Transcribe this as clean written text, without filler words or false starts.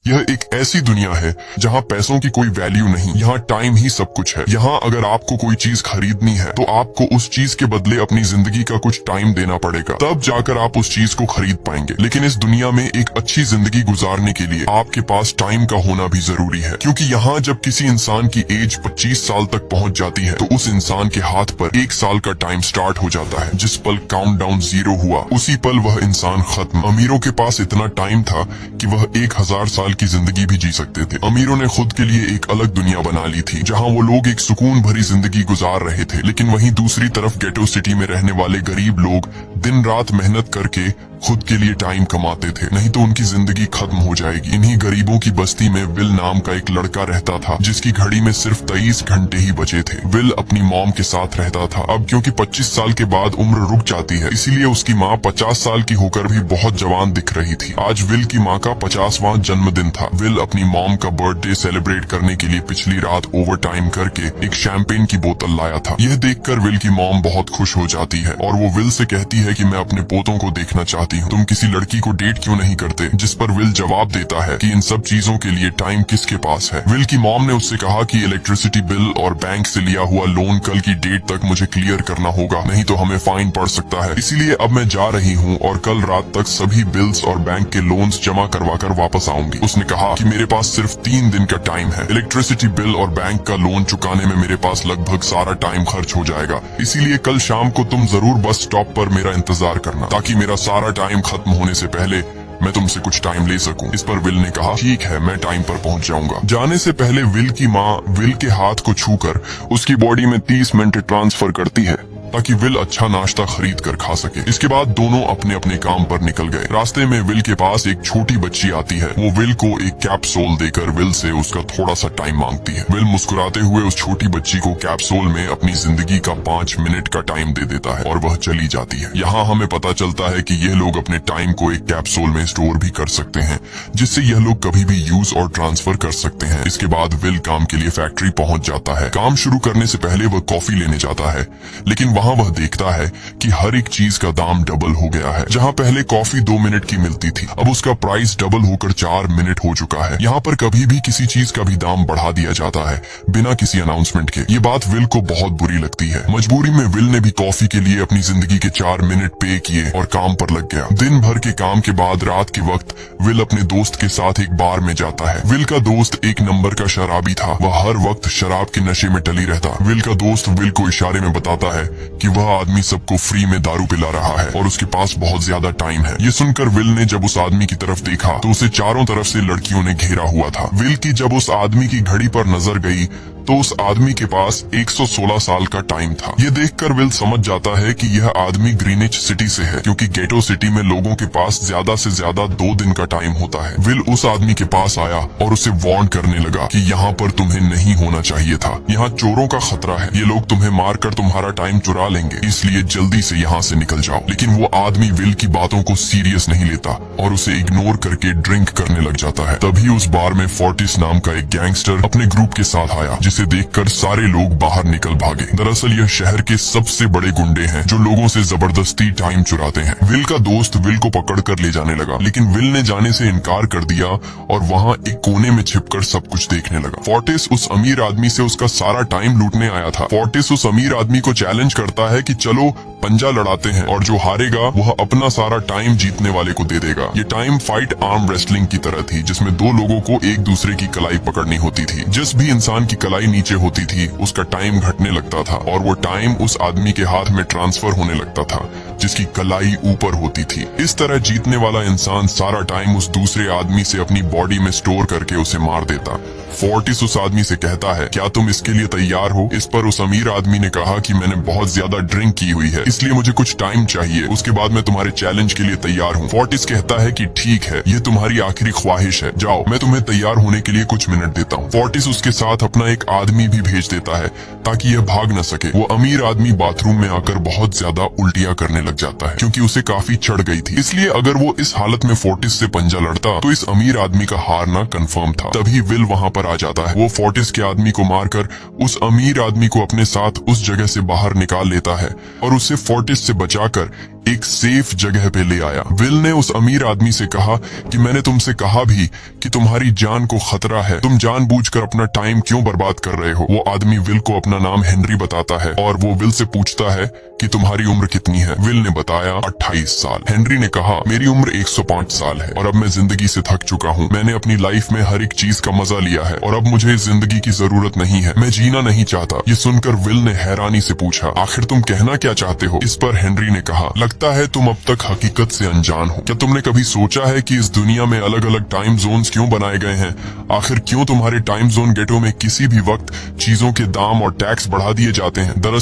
यह एक ऐसी दुनिया है जहाँ पैसों की कोई वैल्यू नहीं, यहाँ टाइम ही सब कुछ है। यहाँ अगर आपको कोई चीज खरीदनी है तो आपको उस चीज के बदले अपनी जिंदगी का कुछ टाइम देना पड़ेगा, तब जाकर आप उस चीज को खरीद पाएंगे। लेकिन इस दुनिया में एक अच्छी जिंदगी गुजारने के लिए आपके पास टाइम का होना भी जरूरी है, क्योंकि यहाँ जब किसी इंसान की एज 25 साल तक पहुँच जाती है तो उस इंसान के हाथ पर 1 साल का टाइम स्टार्ट हो जाता है। जिस पल काउंटडाउन 0 हुआ उसी पल वह इंसान खत्म। अमीरों के पास इतना टाइम था कि वह 1000 साल की जिंदगी भी जी सकते थे। अमीरों ने खुद के लिए एक अलग दुनिया बना ली थी जहां वो लोग एक सुकून भरी जिंदगी गुजार रहे थे, लेकिन वहीं दूसरी तरफ गेटो सिटी में रहने वाले गरीब लोग दिन रात मेहनत करके खुद के लिए टाइम कमाते थे, नहीं तो उनकी जिंदगी खत्म हो जाएगी। इन्हीं गरीबों की बस्ती में विल नाम का एक लड़का रहता था जिसकी घड़ी में सिर्फ 23 घंटे ही बचे थे। विल अपनी मॉम के साथ रहता था। अब क्योंकि 25 साल के बाद उम्र रुक जाती है, इसीलिए उसकी माँ 50 साल की होकर भी बहुत जवान दिख रही थी। आज विल की माँ का 50वां जन्मदिन था। विल अपनी मॉम का बर्थडे सेलिब्रेट करने के लिए पिछली रात ओवर टाइम करके एक शैंपेन की बोतल लाया था। यह देखकर विल की मॉम बहुत खुश हो जाती है और वो विल से कहती है कि मैं अपने पोतों को देखना चाहती हूँ, तुम किसी लड़की को डेट क्यों नहीं करते? जिस पर विल जवाब देता है कि इन सब चीजों के लिए टाइम किसके पास है। विल की मॉम ने उससे कहा कि इलेक्ट्रिसिटी बिल और बैंक से लिया हुआ लोन कल की डेट तक मुझे क्लियर करना होगा, नहीं तो हमें फाइन पड़ सकता है। इसीलिए अब मैं जा रही हूँ और कल रात तक सभी बिल्स और बैंक के लोन्स जमा करवा कर वापस आऊंगी। उसने कहा कि मेरे पास सिर्फ 3 दिन का टाइम है। इलेक्ट्रिसिटी बिल और बैंक का लोन चुकाने में मेरे पास लगभग सारा टाइम खर्च हो जाएगा, इसीलिए कल शाम को तुम जरूर बस स्टॉप पर मेरा इंतजार करना, ताकि मेरा सारा टाइम खत्म होने से पहले मैं तुमसे कुछ टाइम ले सकूं। इस पर विल ने कहा ठीक है, मैं टाइम पर पहुंच जाऊंगा। जाने से पहले विल की माँ विल के हाथ को छूकर उसकी बॉडी में 30 मिनट ट्रांसफर करती है ताकि विल अच्छा नाश्ता खरीद कर खा सके। इसके बाद दोनों अपने अपने काम पर निकल गए। रास्ते में विल के पास एक छोटी बच्ची आती है। वो विल को एक कैप्सूल देकर विल से उसका थोड़ा सा टाइम मांगती है। विल मुस्कुराते हुए उस छोटी बच्ची को कैप्सूल में अपनी जिंदगी का 5 मिनट का टाइम दे देता है और वह चली जाती है। यहाँ हमें पता चलता है कि यह लोग अपने टाइम को एक कैप्सूल में स्टोर भी कर सकते हैं, जिससे यह लोग कभी भी यूज और ट्रांसफर कर सकते हैं। इसके बाद विल काम के लिए फैक्ट्री पहुंच जाता है। काम शुरू करने से पहले वह कॉफी लेने जाता है, लेकिन वहाँ वह देखता है कि हर एक चीज का दाम डबल हो गया है। जहाँ पहले कॉफी 2 मिनट की मिलती थी, अब उसका प्राइस डबल होकर 4 मिनट हो चुका है। यहाँ पर कभी भी किसी चीज का भी दाम बढ़ा दिया जाता है बिना किसी अनाउंसमेंट के। ये बात विल को बहुत बुरी लगती है। मजबूरी में विल ने भी कॉफी के लिए अपनी जिंदगी के 4 मिनट पे किए और काम पर लग गया। दिन भर के काम के बाद रात के वक्त विल अपने दोस्त के साथ एक बार में जाता है। विल का दोस्त 1 नंबर का शराबी था। वह हर वक्त शराब के नशे में टली रहता। विल का दोस्त विल को इशारे में बताता है कि वह आदमी सबको फ्री में दारू पिला रहा है और उसके पास बहुत ज्यादा टाइम है। ये सुनकर विल ने जब उस आदमी की तरफ देखा तो उसे चारों तरफ से लड़कियों ने घेरा हुआ था। विल की जब उस आदमी की घड़ी पर नजर गई तो उस आदमी के पास 116 साल का टाइम था। ये देखकर विल समझ जाता है कि यह आदमी ग्रीनिच सिटी से है, क्योंकि गेटो सिटी में लोगों के पास ज्यादा से ज्यादा 2 दिन का टाइम होता है। विल उस आदमी के पास आया और उसे वार्न करने लगा कि यहाँ पर तुम्हें नहीं होना चाहिए था। यहाँ चोरों का खतरा है, ये लोग तुम्हें मारकर तुम्हारा टाइम चुरा लेंगे, इसलिए जल्दी से यहाँ से निकल जाओ। लेकिन वो आदमी विल की बातों को सीरियस नहीं लेता और उसे इग्नोर करके ड्रिंक करने लग जाता है। तभी उस बार में फोर्टिस नाम का एक गैंगस्टर अपने ग्रुप के साथ आया, जिसे देखकर सारे लोग बाहर निकल भागे। दरअसल यह शहर के सबसे बड़े गुंडे हैं जो लोगों से जबरदस्ती टाइम चुराते हैं। विल का दोस्त विल को पकड़कर ले जाने लगा, लेकिन विल ने जाने से इनकार कर दिया और वहाँ एक कोने में छिपकर सब कुछ देखने लगा। फोर्टिस उस अमीर आदमी से उसका सारा टाइम लूटने आया था। फोर्टिस उस अमीर आदमी को चैलेंज करता है कि चलो पंजा लड़ाते हैं और जो हारेगा वह अपना सारा टाइम जीतने वाले को दे देगा। ये टाइम फाइट आर्म रेसलिंग की तरह थी, जिसमें 2 लोगों को एक दूसरे की कलाई पकड़नी होती थी। जिस भी इंसान की कलाई नीचे होती थी उसका टाइम घटने लगता था और वो टाइम उस आदमी के हाथ में ट्रांसफर होने लगता था जिसकी कलाई ऊपर होती थी। इस तरह जीतने वाला इंसान सारा टाइम उस दूसरे आदमी से अपनी बॉडी में स्टोर करके उसे मार देता। फोर्टिस उस आदमी से कहता है, क्या तुम इसके लिए तैयार हो? इस पर उस अमीर आदमी ने कहा कि मैंने बहुत ज्यादा ड्रिंक की हुई है, इसलिए मुझे कुछ टाइम चाहिए, उसके बाद मैं तुम्हारे चैलेंज के लिए तैयार हूँ। फोर्टिस कहता है कि ठीक है, ये तुम्हारी आखिरी ख्वाहिश है, जाओ, मैं तुम्हें तैयार होने के लिए कुछ मिनट देता हूँ। फोर्टिस उसके साथ अपना एक आदमी भी भेज देता है ताकि यह भाग न सके। वो अमीर आदमी बाथरूम में आकर बहुत ज्यादा उल्टियां करने लग जाता है क्योंकि उसे काफी चढ़ गई थी। इसलिए अगर वो इस हालत में फोर्टिस से पंजा लड़ता तो इस अमीर आदमी का हारना कंफर्म था। तभी विल वहाँ पर आ जाता है। वो फोर्टिस के आदमी को मारकर उस अमीर आदमी को अपने साथ उस जगह से बाहर निकाल लेता है और उसे फोर्टिस से बचाकर एक सेफ जगह पे ले आया। विल ने उस अमीर आदमी से कहा कि मैंने तुमसे कहा भी कि तुम्हारी जान को खतरा है, तुम जानबूझकर अपना टाइम क्यों बर्बाद कर रहे हो। वो आदमी विल को अपना नाम हेनरी बताता है और वो विल से पूछता है कि तुम्हारी उम्र कितनी है। विल ने बताया 28 साल। हेनरी ने कहा मेरी उम्र 105 साल है और अब मैं जिंदगी से थक चुका हूँ। मैंने अपनी लाइफ में हर एक चीज का मजा लिया है और अब मुझे इस जिंदगी की जरूरत नहीं है, मैं जीना नहीं चाहता। ये सुनकर विल ने हैरानी से पूछा आखिर तुम कहना क्या चाहते हो। इस पर हेनरी ने कहा लगता है तुम अब तक हकीकत से अनजान हो। क्या तुमने कभी सोचा है कि इस दुनिया में अलग अलग टाइम जोन्स क्यों बनाए गए हैं? आखिर क्यों तुम्हारे टाइम जोन गेटो में किसी भी वक्त चीजों के दाम और टैक्स बढ़ा दिए जाते हैं? दरअसल